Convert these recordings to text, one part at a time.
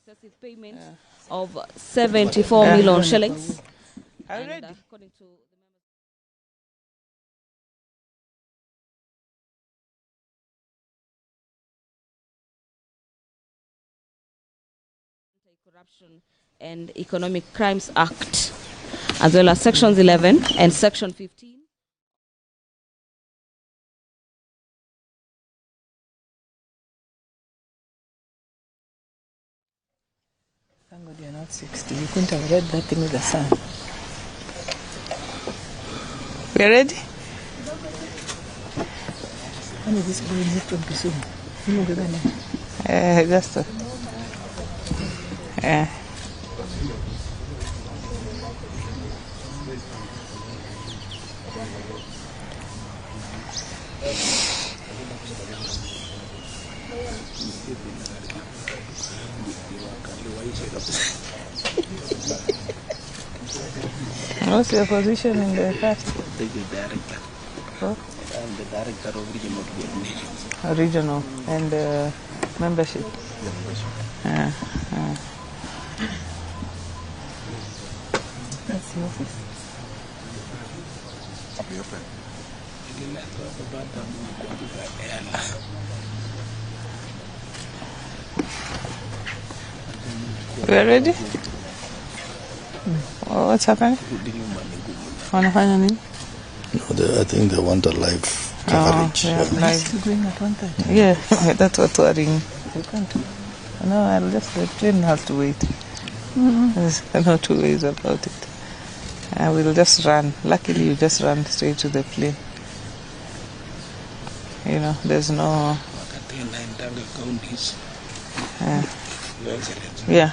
excessive payment of 74 million shillings. And, according to Corruption and Economic Crimes Act, as well as Sections 11 and Section 15. Thank God you're not 60. You couldn't have read that thing with the sun. We're ready? When is this going from Kisumu? Just What's your position in the past? The director. Oh? I'm the director of regional coordination. Regional and membership. That's the office. Be open. We are ready? Oh, what's happening? Wanafanya nini? No, I think they want a live coverage. Live. Doing at 1:30. Yeah, that's what worrying. You can't. No, I'll just, the plane has to wait. There's no two ways about it. We'll just run. Luckily, you just run straight to the plane. You know, there's no... Yeah.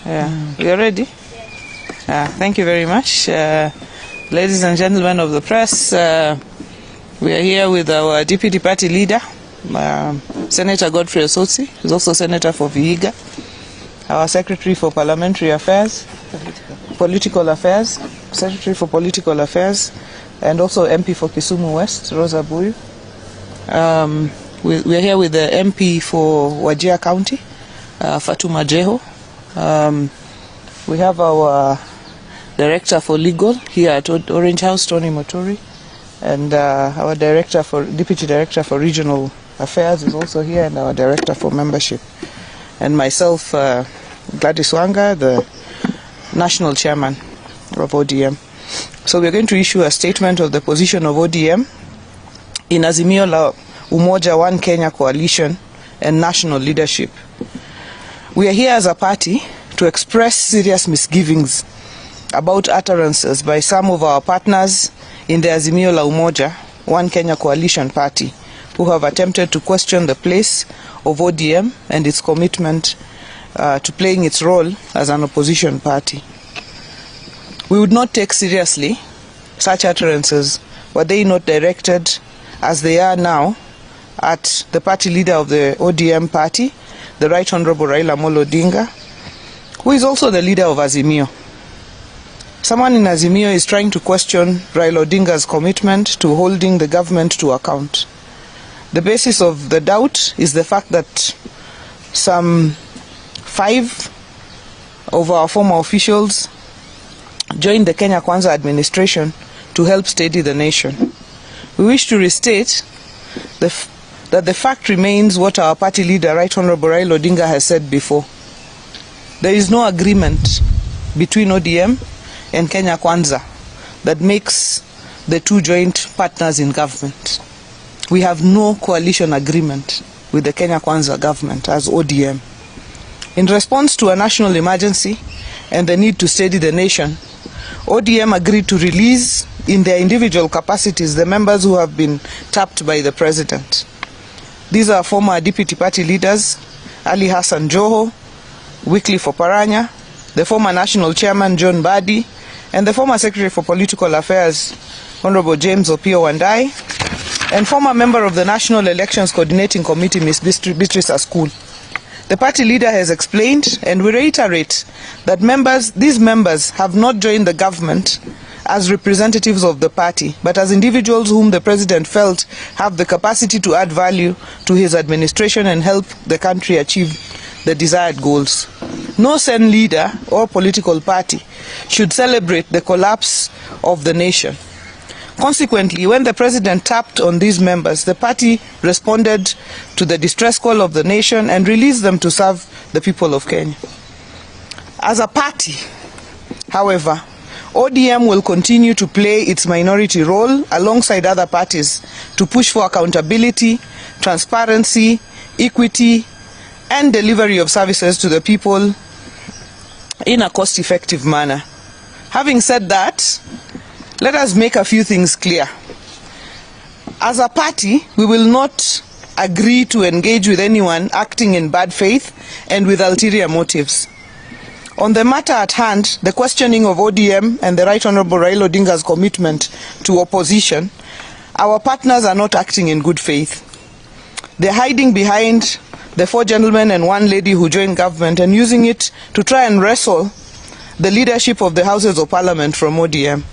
Yeah. You're ready? Thank you very much. Ladies and gentlemen of the press, we are here with our deputy party leader, Senator Godfrey Osotsi, who's also Senator for Vihiga, our Secretary for Parliamentary Affairs, Political Affairs, Secretary for Political Affairs, and also MP for Kisumu West, Rosa Buyu. We are here with the MP for Wajir County, Fatuma Jeho. We have our Director for Legal here at Orange House, Tony Motori, and our Deputy Director for Regional Affairs is also here, and our Director for Membership, and myself, Gladys Wanga, the National Chairman of ODM. So we're going to issue a statement of the position of ODM in Azimio la Umoja One Kenya Coalition and national leadership. We are here as a party to express serious misgivings about utterances by some of our partners in the Azimio la Umoja One Kenya Coalition party who have attempted to question the place of ODM and its commitment to playing its role as an opposition party. We would not take seriously such utterances were they not directed, as they are now, at the party leader of the ODM party, the Right Honorable Raila Amolo Odinga, who is also the leader of Azimio. Someone in Azimio is trying to question Raila Odinga's commitment to holding the government to account. The basis of the doubt is the fact that some 5 of our former officials joined the Kenya Kwanza administration to help steady the nation. We wish to restate that the fact remains what our party leader, Right Honorable Raila Odinga, has said before. There is no agreement between ODM and Kenya Kwanza that makes the two joint partners in government. We have no coalition agreement with the Kenya Kwanza government as ODM. In response to a national emergency and the need to steady the nation, ODM agreed to release in their individual capacities the members who have been tapped by the president. These are former deputy party leaders, Ali Hassan Joho, Wycliffe Oparanya, the former national chairman, John Badi, and the former secretary for political affairs, Honorable James Opio Wandai, and former member of the National Elections Coordinating Committee, Ms. Beatrice Askul. The party leader has explained, and we reiterate, that these members have not joined the government as representatives of the party, but as individuals whom the President felt have the capacity to add value to his administration and help the country achieve the desired goals. No sane leader or political party should celebrate the collapse of the nation. Consequently, when the President tapped on these members, the party responded to the distress call of the nation and released them to serve the people of Kenya. As a party, however, ODM will continue to play its minority role alongside other parties to push for accountability, transparency, equity, and delivery of services to the people in a cost-effective manner. Having said that, let us make a few things clear. As a party, we will not agree to engage with anyone acting in bad faith and with ulterior motives. On the matter at hand, the questioning of ODM and the Right Honourable Raila Odinga's commitment to opposition, our partners are not acting in good faith. They are hiding behind the 4 gentlemen and 1 lady who joined government and using it to try and wrestle the leadership of the Houses of Parliament from ODM.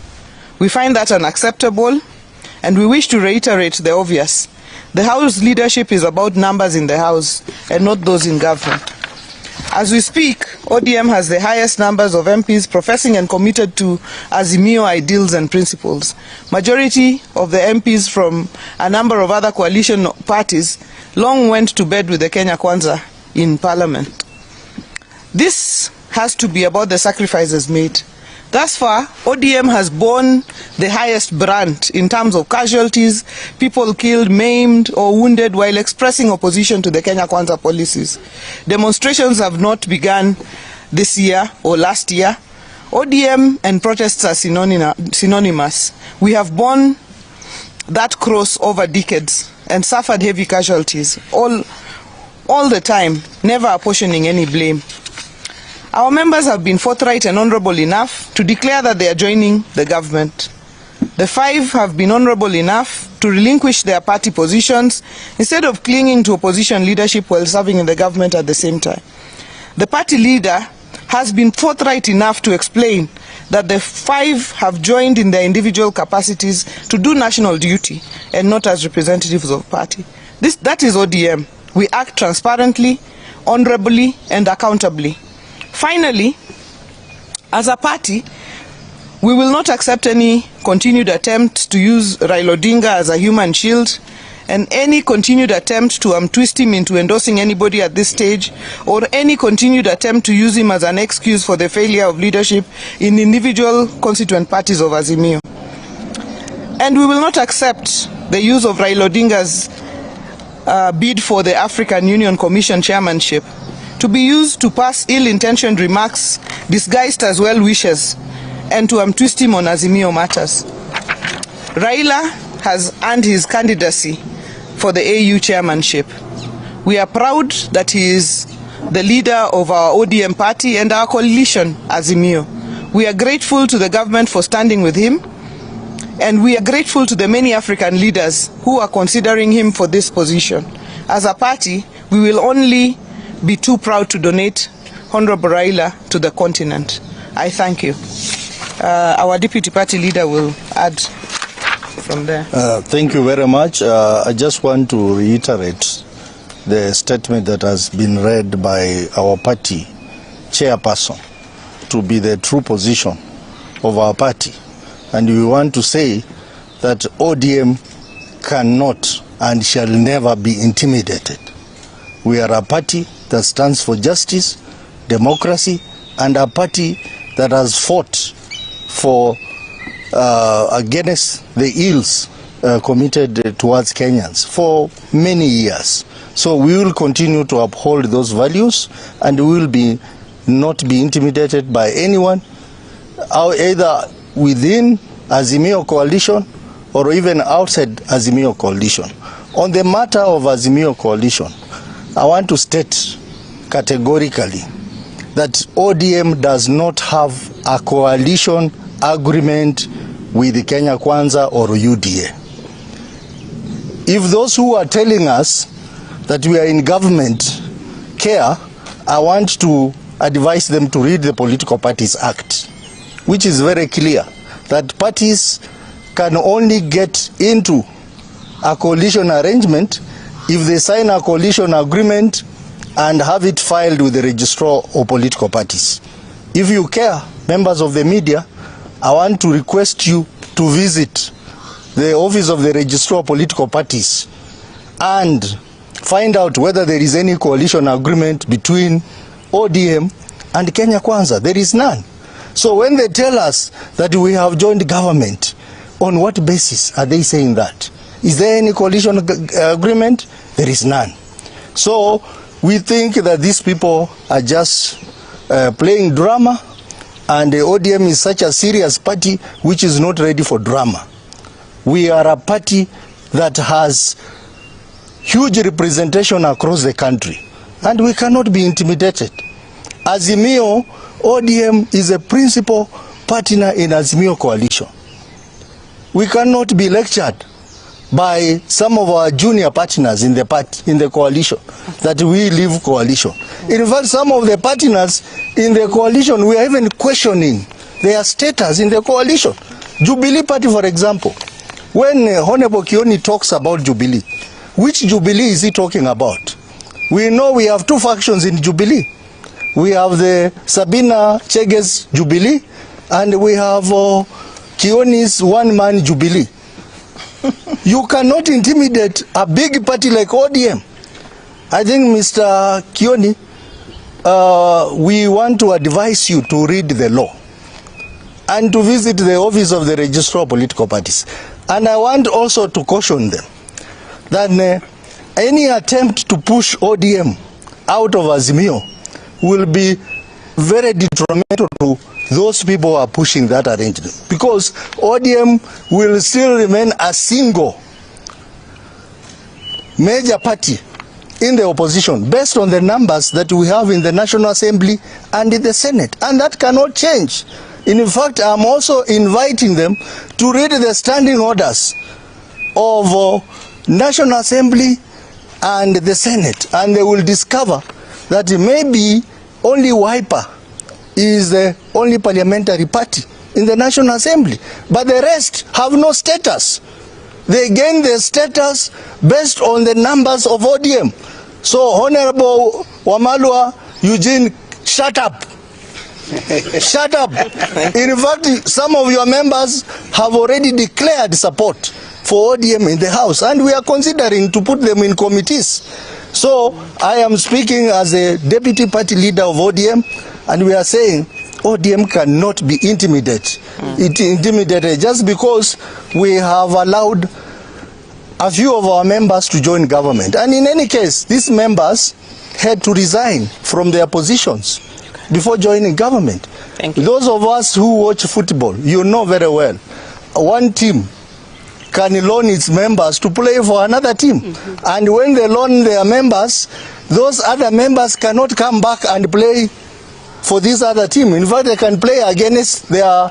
We find that unacceptable, and we wish to reiterate the obvious. The House leadership is about numbers in the House and not those in government. As we speak, ODM has the highest numbers of MPs professing and committed to Azimio ideals and principles. Majority of the MPs from a number of other coalition parties long went to bed with the Kenya Kwanza in Parliament. This has to be about the sacrifices made. Thus far, ODM has borne the highest brunt in terms of casualties, people killed, maimed or wounded while expressing opposition to the Kenya Kwanza policies. Demonstrations have not begun this year or last year. ODM and protests are synonymous. We have borne that cross over decades and suffered heavy casualties, all the time, never apportioning any blame. Our members have been forthright and honourable enough to declare that they are joining the government. The 5 have been honourable enough to relinquish their party positions instead of clinging to opposition leadership while serving in the government at the same time. The party leader has been forthright enough to explain that the 5 have joined in their individual capacities to do national duty and not as representatives of party. That is ODM. We act transparently, honourably and accountably. Finally, as a party, we will not accept any continued attempt to use Raila Odinga as a human shield and any continued attempt to twist him into endorsing anybody at this stage or any continued attempt to use him as an excuse for the failure of leadership in individual constituent parties of Azimio. And we will not accept the use of Raila Odinga's bid for the African Union Commission chairmanship to be used to pass ill-intentioned remarks disguised as well wishes and to twist him on Azimio matters. Raila has earned his candidacy for the AU chairmanship. We are proud that he is the leader of our ODM party and our coalition, Azimio. We are grateful to the government for standing with him, and we are grateful to the many African leaders who are considering him for this position. As a party, we will only be too proud to donate Honorable Raila to the continent. I thank you. Our deputy party leader will add from there. Thank you very much. I just want to reiterate the statement that has been read by our party chairperson to be the true position of our party. And we want to say that ODM cannot and shall never be intimidated. We are a party that stands for justice, democracy, and a party that has fought for against the ills committed towards Kenyans for many years. So we will continue to uphold those values, and we will not be intimidated by anyone, either within Azimio coalition or even outside Azimio coalition. On the matter of Azimio coalition, I want to state categorically that ODM does not have a coalition agreement with the Kenya Kwanza or UDA. If those who are telling us that we are in government care, I want to advise them to read the Political Parties Act, which is very clear that parties can only get into a coalition arrangement if they sign a coalition agreement and have it filed with the registrar of political parties. If you care, members of the media, I want to request you to visit the office of the registrar of political parties and find out whether there is any coalition agreement between ODM and Kenya Kwanza. There is none. So when they tell us that we have joined government, on what basis are they saying that? Is there any coalition agreement? There is none. So we think that these people are just playing drama, and the ODM is such a serious party which is not ready for drama. We are a party that has huge representation across the country, and we cannot be intimidated. Azimio, ODM is a principal partner in Azimio coalition. We cannot be lectured by some of our junior partners in the party, in the coalition, that we leave coalition. In fact, some of the partners in the coalition, we are even questioning their status in the coalition. Jubilee Party, for example, when Honorable Kioni talks about Jubilee, which Jubilee is he talking about? We know we have two factions in Jubilee. We have the Sabina Chege's Jubilee, and we have Kioni's one-man Jubilee. You cannot intimidate a big party like ODM. I think, Mr. Kioni, we want to advise you to read the law and to visit the office of the registrar of political parties. And I want also to caution them that any attempt to push ODM out of Azimio will be very detrimental to those people who are pushing that arrangement, because ODM will still remain a single major party in the opposition based on the numbers that we have in the National Assembly and in the Senate, and that cannot change. In fact, I'm also inviting them to read the standing orders of National Assembly and the Senate, and they will discover that maybe only Wiper is the only parliamentary party in the National Assembly, but the rest have no status. They gain their status based on the numbers of ODM. So Honorable Wamalwa Eugene, shut up. Shut up. In fact, some of your members have already declared support for ODM in the House, and we are considering to put them in committees. So I am speaking as a deputy party leader of ODM, and we are saying ODM cannot be intimidated. Intimidated just because we have allowed a few of our members to join government. And in any case, these members had to resign from their positions before joining government. Thank you. Those of us who watch football, you know very well, one team can loan its members to play for another team. And when they loan their members, those other members cannot come back and play for this other team. In fact, they can play against their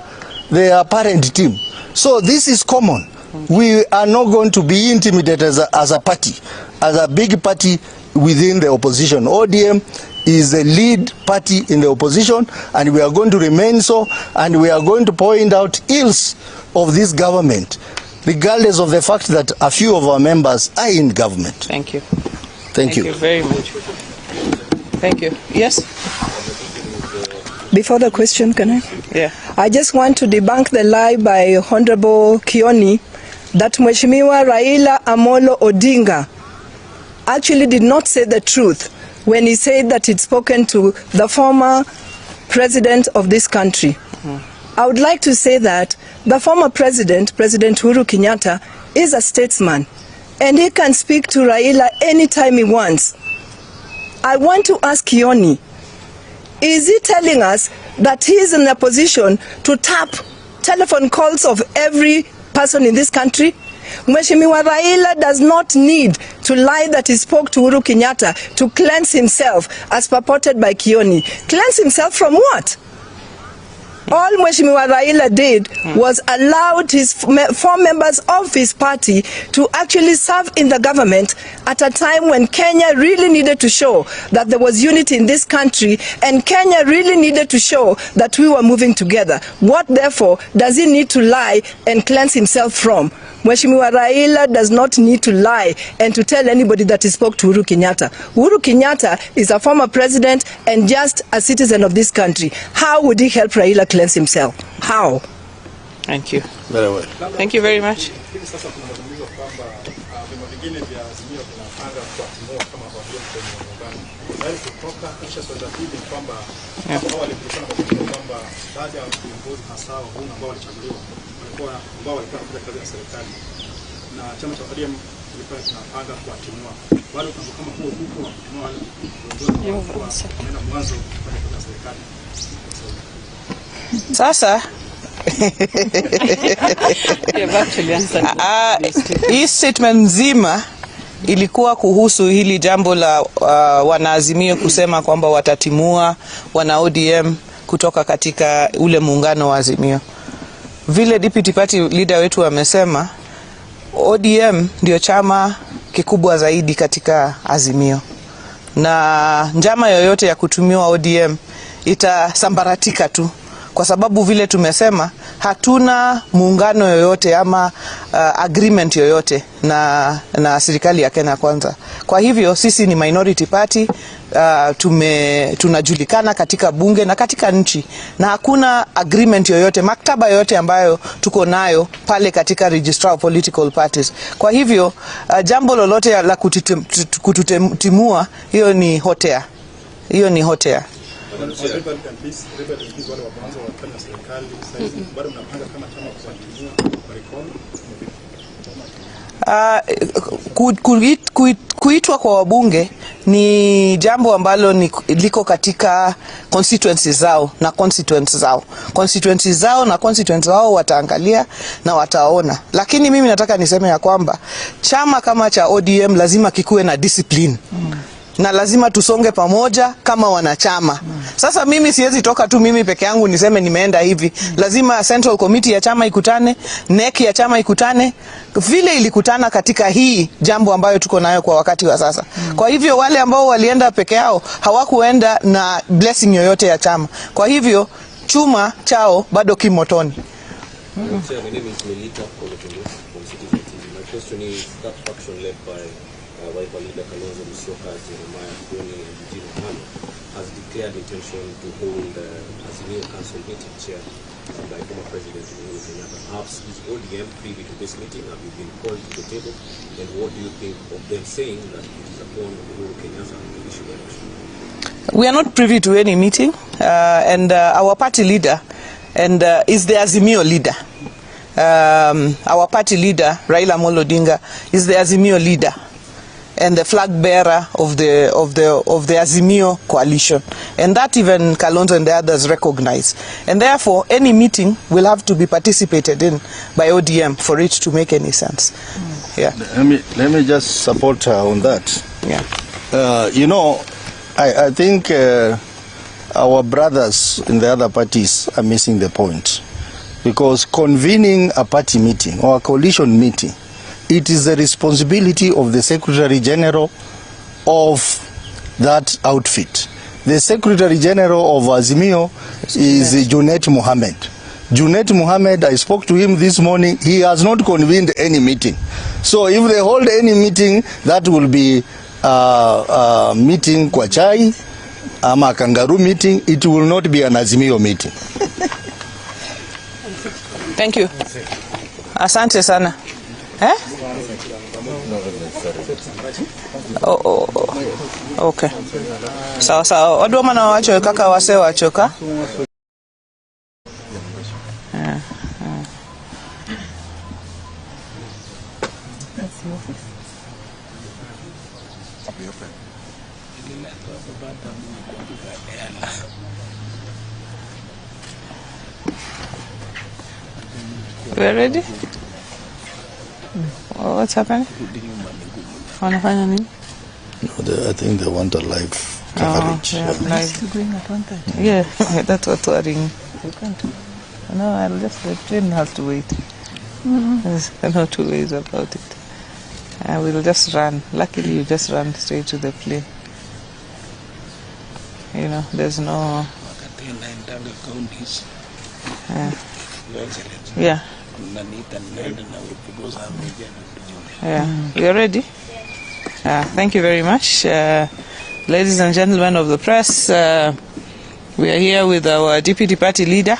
parent team. So this is common. We are not going to be intimidated as a party, as a big party within the opposition. ODM is the lead party in the opposition, and we are going to remain so, and we are going to point out ills of this government, regardless of the fact that a few of our members are in government. Thank you. Thank you. Thank you very much. Thank you. Yes? Before the question, can I? Yeah. I just want to debunk the lie by Honorable Kioni that Mheshimiwa Raila Amolo Odinga actually did not say the truth when he said that he'd spoken to the former president of this country. I would like to say that the former president, President Uhuru Kenyatta, is a statesman, and he can speak to Raila anytime he wants. I want to ask Kioni, is he telling us that he is in a position to tap telephone calls of every person in this country? Mheshimiwa Raila does not need to lie that he spoke to Uhuru Kenyatta to cleanse himself as purported by Kioni. Cleanse himself from what? All Mheshimiwa Raila did was allowed his 4 members of his party to actually serve in the government at a time when Kenya really needed to show that there was unity in this country, and Kenya really needed to show that we were moving together. What therefore does he need to lie and cleanse himself from? Mheshimiwa Raila does not need to lie and to tell anybody that he spoke to Uhuru Kenyatta. Uhuru Kenyatta is a former president and just a citizen of this country. How would he help Raila cleanse himself? How? Thank you. Very well. Thank you very much. Sasa hii statement nzima ilikuwa kuhusu hili jambo la wanaazimio kusema kwamba watatimua wana ODM kutoka katika ule muungano wa Azimio. Vile deputy party leader wetu amesema, ODM ndio chama kikubwa zaidi katika Azimio, na njama yoyote ya kutumiwa ODM itasambaratika tu, kwa sababu vile tumesema hatuna muungano yoyote ama agreement yoyote na serikali ya Kenya Kwanza. Kwa hivyo sisi ni minority party, tunajulikana katika bunge na katika nchi, na hakuna agreement yoyote, maktaba yoyote ambayo tuko nayo pale katika registrar of political parties. Kwa hivyo jambo lolote la kututimua, hiyo ni hotea. Hiyo ni hotea. Kuitwa kwa wabunge ni jambo ambalo liko katika constituencies zao na constituents zao. Constituencies zao na constituents zao wataangalia na wataona. Lakini mimi nataka niseme ya kwamba chama kama cha ODM lazima kikuwe na discipline. Na lazima tusonge pamoja kama wanachama. Sasa mimi siwezi toka tu mimi peke yangu niseme nimeenda hivi. Lazima Central Committee ya chama ikutane, NEC ya chama ikutane, vile ilikutana katika hii jambo ambayo tuko nayo kwa wakati wa sasa. Kwa hivyo wale ambao walienda peke yao hawakuenda na blessing yoyote ya chama. Kwa hivyo chuma chao bado kimotoni. My name is Melita from Citizen TV. My question is that faction led by Wiper leader Kalonzo Musyoka, Jeremiah Kioni and Eugene Wamalwa has declared intention to hold Azimio Council meeting chaired by former President Uhuru Kenyatta. Perhaps is ODM privy to this meeting? Have you been called to the table? And what do you think of them saying that it is upon Uhuru Kenyatta to issue election? We are not privy to any meeting, and our party leader is the Azimio leader. Our party leader, Raila Amolo Odinga, is the Azimio leader and the flag bearer of the Azimio coalition, and that even Kalonzo and the others recognize. And therefore, any meeting will have to be participated in by ODM for it to make any sense. Yeah. Let me just support her on that. Yeah. You know, I think our brothers in the other parties are missing the point, because convening a party meeting or a coalition meeting, it is the responsibility of the Secretary General of that outfit. The Secretary General of Azimio is Junet Mohammed. Junet Mohammed, I spoke to him this morning, he has not convened any meeting. So if they hold any meeting, that will be meeting kwa chai ama kangaroo meeting, it will not be an Azimio meeting. Thank you. Asante sana. Eh? Okay. Sawa sawa. Wadoma na wacho kaka wase wachoka. We're ready? What's happening? Wanafanya nini? No, I think they want a live coverage. Yeah, live. Yeah, that's what we're doing. You can't. No, I'll just, the train has to wait. There's no two ways about it. I will just run. Luckily, you just run straight to the plane. You know, there's no... Yeah. Yeah. You're ready? Thank you very much. Ladies and gentlemen of the press, we are here with our deputy party leader,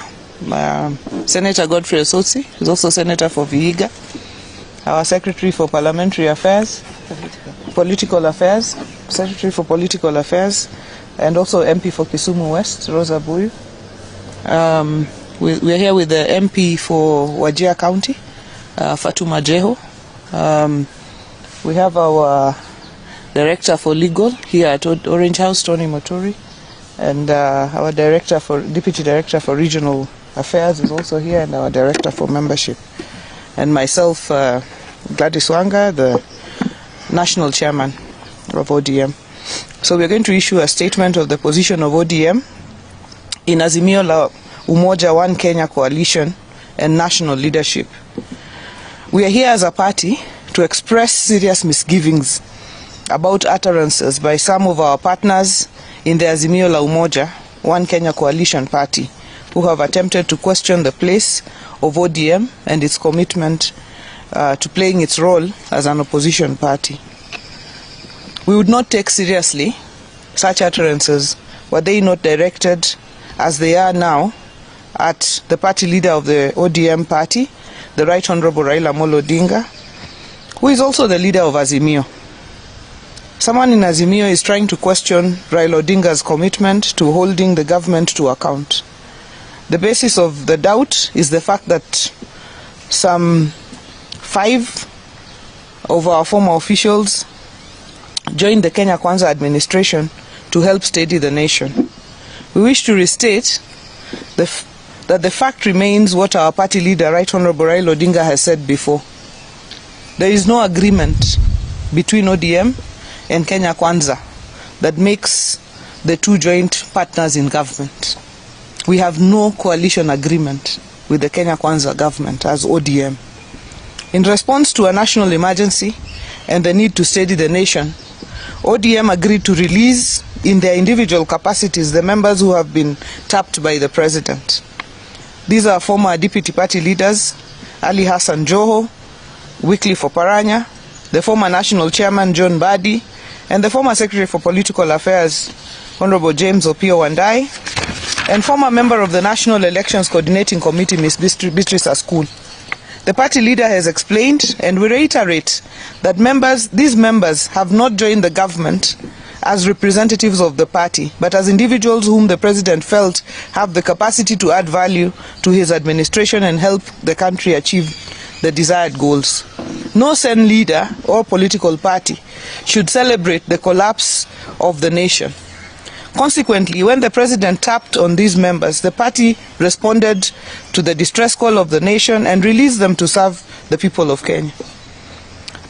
Senator Godfrey Osotsi, who's also Senator for Vihiga, our Secretary for Parliamentary Affairs, Political Affairs, Secretary for Political Affairs, and also MP for Kisumu West, Rosa Buyu. We are here with the MP for Wajir County, Fatuma Jeho. We have our Director for Legal here at Orange House, Tony Motori, and our Deputy Director for Regional Affairs is also here, and our Director for Membership, and myself, Gladys Wanga, the National Chairman of ODM. So we are going to issue a statement of the position of ODM in Azimio la Umoja One Kenya Coalition and national leadership. We are here as a party to express serious misgivings about utterances by some of our partners in the Azimio la Umoja One Kenya Coalition party who have attempted to question the place of ODM and its commitment to playing its role as an opposition party. We would not take seriously such utterances were they not directed, as they are now, at the party leader of the ODM party, the Right Honorable Raila Amolo Odinga, who is also the leader of Azimio. Someone in Azimio is trying to question Raila Odinga's commitment to holding the government to account. The basis of the doubt is the fact that some 5 of our former officials joined the Kenya Kwanza administration to help steady the nation. We wish to restate that the fact remains what our party leader, Right Honorable Raila Odinga, has said before. There is no agreement between ODM and Kenya Kwanza that makes the two joint partners in government. We have no coalition agreement with the Kenya Kwanza government as ODM. In response to a national emergency and the need to steady the nation, ODM agreed to release in their individual capacities the members who have been tapped by the president. These are former deputy party leaders Ali Hassan Joho, Wycliffe Oparanya, the former national chairman John Badi, and the former secretary for political affairs Honorable James Opio Wandai, and former member of the National Elections Coordinating Committee Ms. Beatrice Askul. The party leader has explained, and we reiterate, that these members have not joined the government as representatives of the party, but as individuals whom the president felt have the capacity to add value to his administration and help the country achieve the desired goals. No Sen leader or political party should celebrate the collapse of the nation. Consequently, when the president tapped on these members, the party responded to the distress call of the nation and released them to serve the people of Kenya.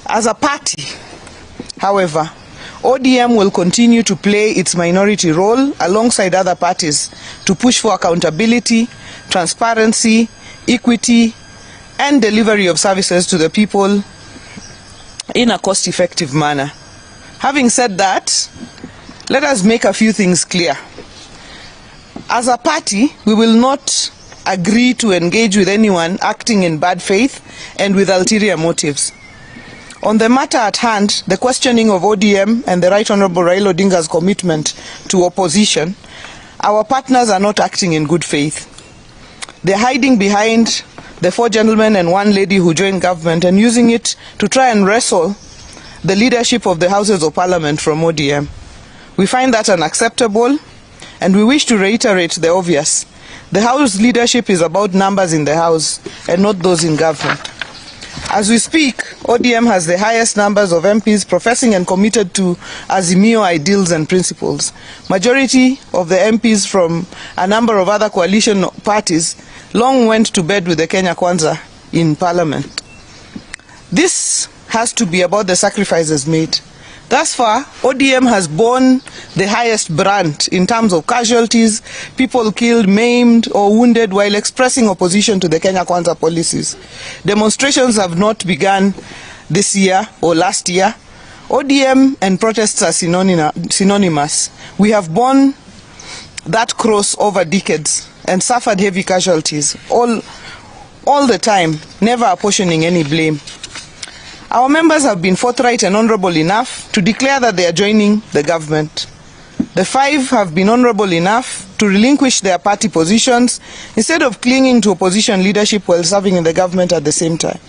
As a party, however, ODM will continue to play its minority role alongside other parties to push for accountability, transparency, equity, and delivery of services to the people in a cost-effective manner. Having said that, let us make a few things clear. As a party, we will not agree to engage with anyone acting in bad faith and with ulterior motives. On the matter at hand, the questioning of ODM and the Right Honorable Raila Odinga's commitment to opposition, our partners are not acting in good faith. They're hiding behind the 4 gentlemen and 1 lady who joined government and using it to try and wrestle the leadership of the Houses of Parliament from ODM. We find that unacceptable, and we wish to reiterate the obvious. The House leadership is about numbers in the House and not those in government. As we speak, ODM has the highest numbers of MPs professing and committed to Azimio ideals and principles. Majority of the MPs from a number of other coalition parties long went to bed with the Kenya Kwanza in Parliament. This has to be about the sacrifices made. Thus far, ODM has borne the highest brand in terms of casualties, people killed, maimed or wounded while expressing opposition to the Kenya Kwanza policies. Demonstrations have not begun this year or last year. ODM and protests are synonymous. We have borne that cross over decades and suffered heavy casualties all the time, never apportioning any blame. Our members have been forthright and honorable enough to declare that they are joining the government. The 5 have been honorable enough to relinquish their party positions instead of clinging to opposition leadership while serving in the government at the same time.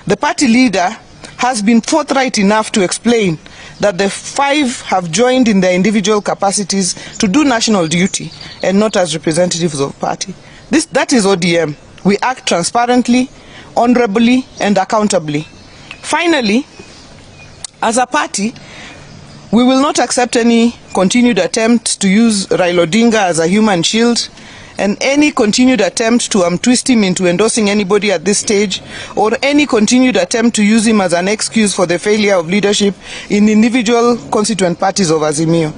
The party leader has been forthright enough to explain that the 5 have joined in their individual capacities to do national duty and not as representatives of party. That is ODM. We act transparently, honorably and accountably. Finally, as a party, we will not accept any continued attempt to use Raila Odinga as a human shield, and any continued attempt to twist him into endorsing anybody at this stage, or any continued attempt to use him as an excuse for the failure of leadership in individual constituent parties of Azimio.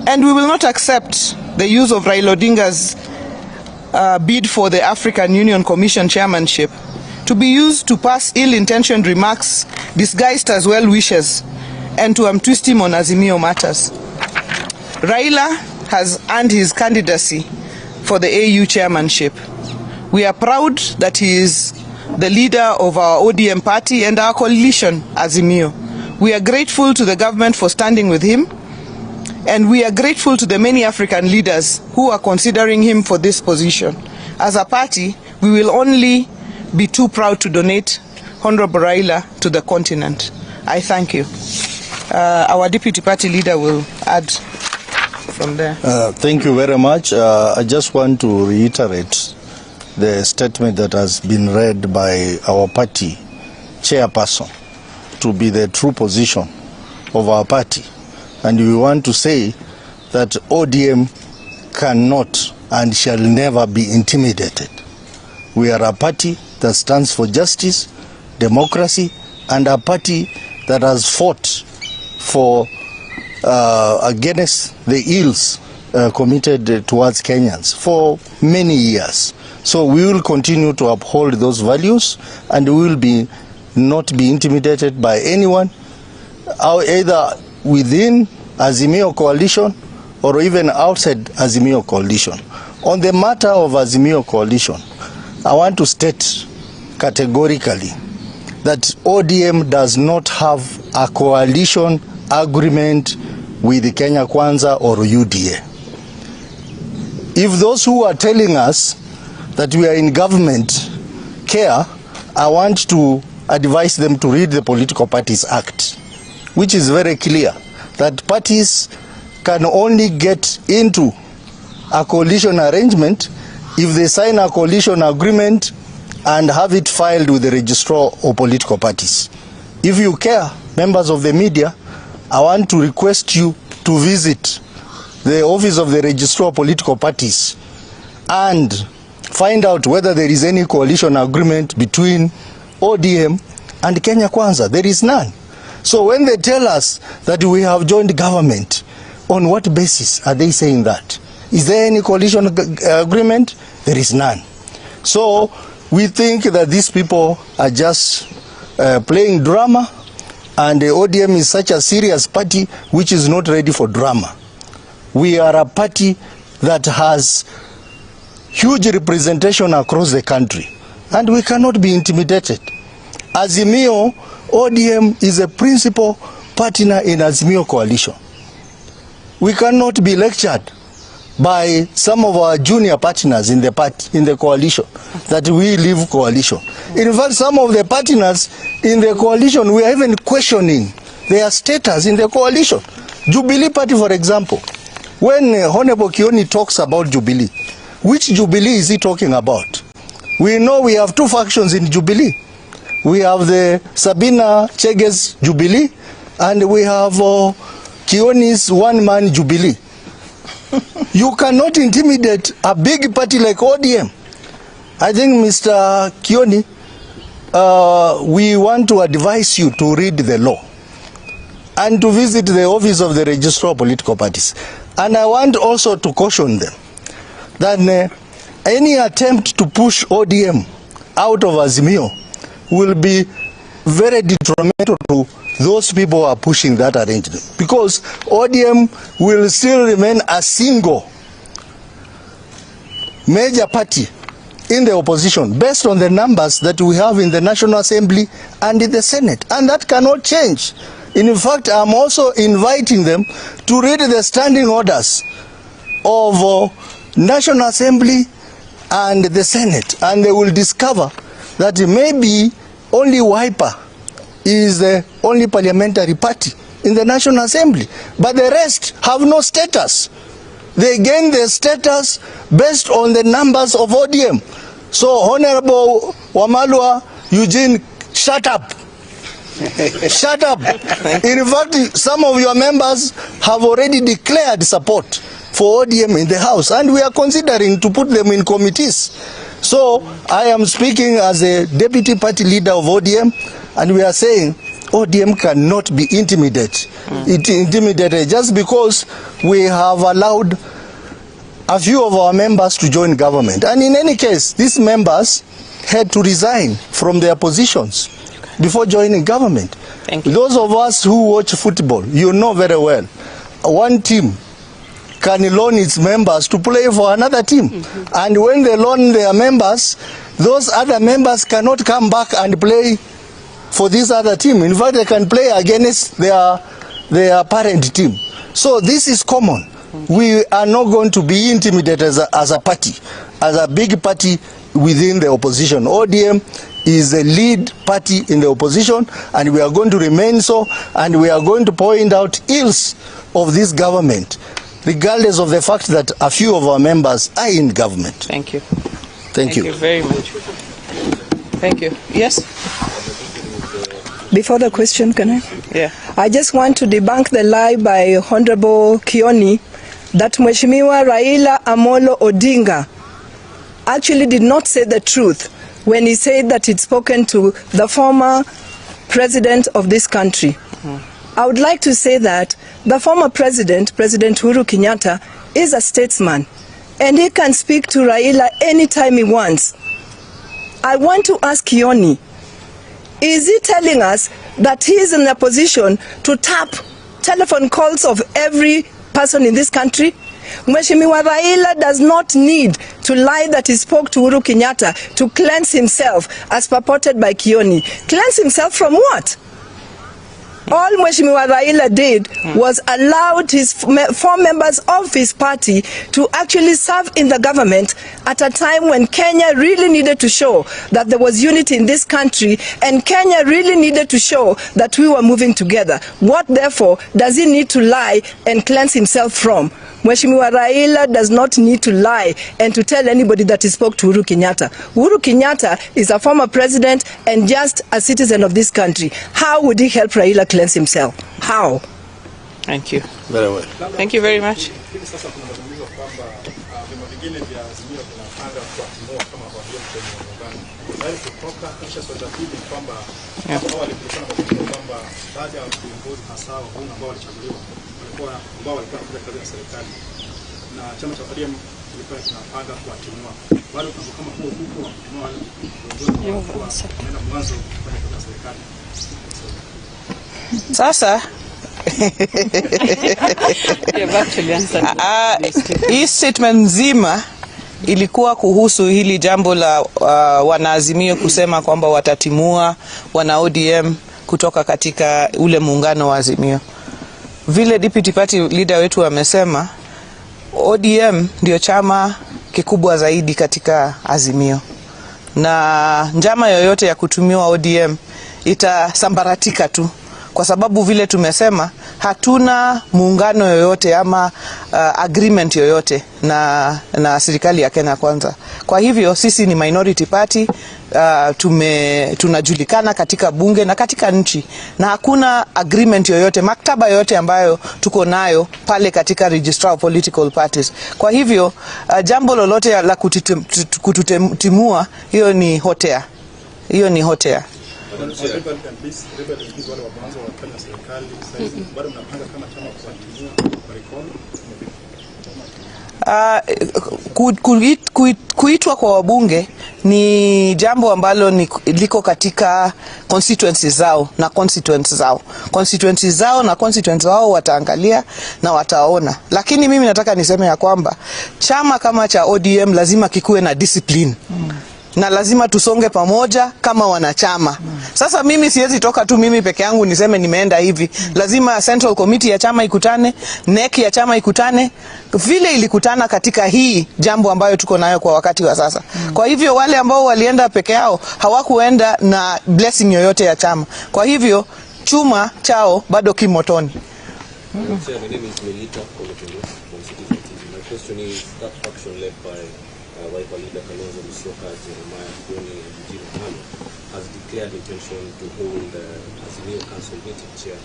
And we will not accept the use of Raila Odinga's bid for the African Union Commission chairmanship to be used to pass ill-intentioned remarks disguised as well wishes and to twist him on Azimio matters. Raila has earned his candidacy for the AU chairmanship. We are proud that he is the leader of our ODM party and our coalition, Azimio. We are grateful to the government for standing with him, and we are grateful to the many African leaders who are considering him for this position. As a party, we will only be too proud to donate Honorable Raila to the continent. I thank you. Our deputy party leader will add from there. Thank you very much. I just want to reiterate the statement that has been read by our party chairperson to be the true position of our party. And we want to say that ODM cannot and shall never be intimidated. We are a party that stands for justice, democracy, and a party that has fought for against the ills committed towards Kenyans for many years. So we will continue to uphold those values, and we will not be intimidated by anyone, either within Azimio coalition or even outside Azimio coalition. On the matter of Azimio coalition, I want to state categorically that ODM does not have a coalition agreement with the Kenya Kwanza or UDA. If those who are telling us that we are in government care, I want to advise them to read the Political Parties Act, which is very clear that parties can only get into a coalition arrangement if they sign a coalition agreement and have it filed with the registrar of political parties. If you care, members of the media, I want to request you to visit the office of the registrar of political parties and find out whether there is any coalition agreement between ODM and Kenya Kwanza. There is none. So when they tell us that we have joined government, on what basis are they saying that? Is there any coalition agreement? There is none. So we think that these people are just playing drama, and the ODM is such a serious party which is not ready for drama. We are a party that has huge representation across the country, and we cannot be intimidated. Azimio, ODM is a principal partner in Azimio coalition. We cannot be lectured by some of our junior partners in the party, in the coalition, that we leave coalition. In fact, some of the partners in the coalition, we are even questioning their status in the coalition. Jubilee Party, for example, when Honorable Kioni talks about Jubilee, which Jubilee is he talking about? We know we have two factions in Jubilee. We have the Sabina Chege's Jubilee, and we have Kioni's one-man Jubilee. You cannot intimidate a big party like ODM. I think, Mr. Kioni, we want to advise you to read the law. and to visit the office of the Registrar of Political Parties. And I want also to caution them that any attempt to push ODM out of Azimio will be very detrimental to those people who are pushing that arrangement, because ODM will still remain a single major party in the opposition based on the numbers that we have in the National Assembly and in the Senate, and that cannot change. In fact, I'm also inviting them to read the standing orders of National Assembly and the Senate, and they will discover that maybe only Wiper is the only parliamentary party in the National Assembly, but the rest have no status. They gain their status based on the numbers of ODM. So, Honorable Wamalwa Eugene, shut up. Shut up. In fact, some of your members have already declared support for ODM in the House, and we are considering to put them in committees. So, I am speaking as a deputy party leader of ODM, and we are saying ODM cannot be intimidated just because we have allowed a few of our members to join government. And in any case, these members had to resign from their positions before joining government. Thank you. Those of us who watch football, you know very well, one team can loan its members to play for another team. And when they loan their members, those other members cannot come back and play for this other team. In fact, they can play against their parent team. So this is common. We are not going to be intimidated as a party, as a big party within the opposition. ODM is the lead party in the opposition, and we are going to remain so, and we are going to point out ills of this government, regardless of the fact that a few of our members are in government. Thank you. Thank you. Thank you very much. Thank you. Yes? Before the question, can I? Yeah. I just want to debunk the lie by Honorable Kioni that Mheshimiwa Raila Amolo Odinga actually did not say the truth when he said that he'd spoken to the former president of this country. I would like to say that the former president, President Uhuru Kenyatta, is a statesman, and he can speak to Raila anytime he wants. I want to ask Kioni, is he telling us that he is in a position to tap telephone calls of every person in this country? Mheshimiwa Raila does not need to lie that he spoke to Uhuru Kenyatta to cleanse himself as purported by Kioni. Cleanse himself from what? All Mheshimiwa Raila did was allowed his 4 members of his party to actually serve in the government at a time when Kenya really needed to show that there was unity in this country, and Kenya really needed to show that we were moving together. What, therefore, does he need to lie and cleanse himself from? Mheshimiwa Raila does not need to lie and to tell anybody that he spoke to Uhuru Kenyatta. Uhuru Kenyatta is a former president and just a citizen of this country. How would he help Raila cleanse himself? How? Thank you. Very well. Thank you very much. Sasa hii statement nzima ilikuwa kuhusu hili jambo la wanaazimio kusema kwamba watatimua wana ODM kutoka katika ule muungano wa Azimio. Vile deputy party leader wetu amesema, ODM ndio chama kikubwa zaidi katika Azimio, na njama yoyote ya kutumiwa ODM itasambaratika tu, kwa sababu vile tumesema hatuna muungano yoyote ama agreement yoyote na serikali ya Kenya Kwanza. Kwa hivyo sisi ni minority party, tunajulikana katika bunge na katika nchi, na hakuna agreement yoyote, maktaba yoyote ambayo tuko nayo pale katika Registrar of Political Parties. Kwa hivyo jambo lolote la kututimua, hiyo ni hotea. Hiyo ni hotea. Kuitwa kwa wabunge ni jambo ambalo liko katika constituencies zao na constituencies zao wataangalia na wataona. Lakini mimi nataka niseme ya kwamba chama kama cha ODM lazima kikuwe na discipline. Na lazima tusonge pamoja kama wanachama. Sasa mimi siwezi toka tu mimi peke yangu niseme nimeenda hivi. Lazima Central Committee ya chama ikutane, NEC ya chama ikutane, vile ilikutana katika hii jambo ambayo tuko nayo kwa wakati wa sasa. Kwa hivyo wale ambao walienda peke yao hawakuenda na blessing yoyote ya chama. Kwa hivyo chuma chao bado kimotoni. Wiper leader Kalonzo Musyoka has declared intention to hold Azimio Council meeting chaired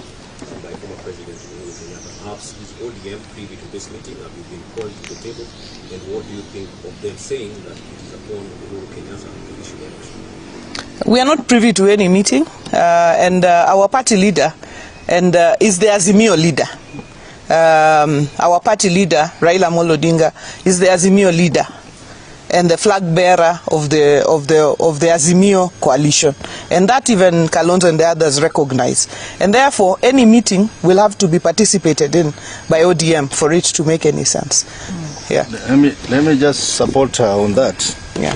by former President Uhuru Kenyatta. Perhaps is ODM privy to this meeting? Have you been called to the table? And what do you think of them saying that it is upon Uhuru Kenyatta to issue the election? We are not privy to any meeting, and our party leader is the Azimio leader. Our party leader Raila Amolo Odinga is the Azimio leader and the flag bearer of the Azimio coalition, and that even Kalonzo and the others recognize. And therefore, any meeting will have to be participated in by ODM for it to make any sense. Yeah. Let me just support her on that. Yeah.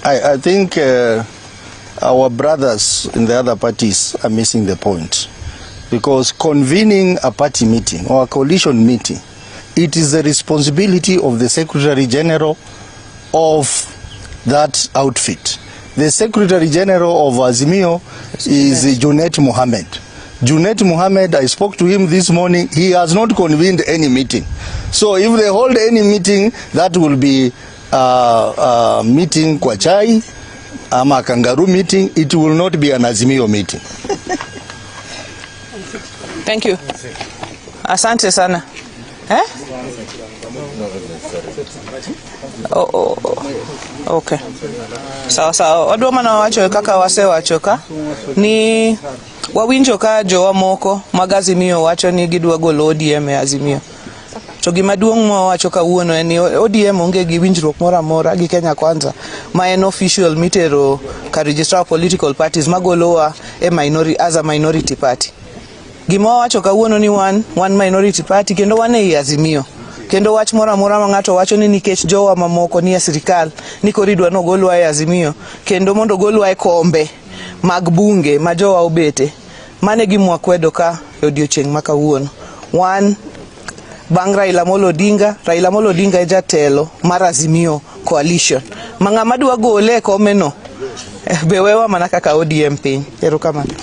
I think our brothers in the other parties are missing the point, because convening a party meeting or a coalition meeting, it is the responsibility of the Secretary General of that outfit. The Secretary General of Azimio is Junet Mohammed. Junet Mohammed, I spoke to him this morning, he has not convened any meeting. So if they hold any meeting, that will be a meeting kwa chai, ama kangaroo meeting, it will not be an Azimio meeting. Thank you. Asante sana. Okay. Sawa. Oduma na wacho kaka wase wachoka ni wawinjo ka jowa moko magazimio wacho ni gidwa golo ODM e Azimio. To gima duong' mo wacho kawuono en ni ODM onge gi winjruok moro amora gi Kenya Kwanza ma en official mitero ka registrar of political parties magolowa as a minority party. Gima wacho kawuono ni one minority party kendo wan e Azimio. Kendo wach moro amora ma ng'ato wacho ni nikech jowa mamoko ni e sirikal ni koridwa no golwa e Azimio kendo mondo golwa e kombe mag bunge ma jowa obete, mane gimwa kwedo ka odiochieng' ma kawuono. Bang' Raila Amolo Odinga e jatelo mar Azimio coalition. Ma ng'ama dwa gole e komeno be wewa mana kaka ODM piny. Erokamano.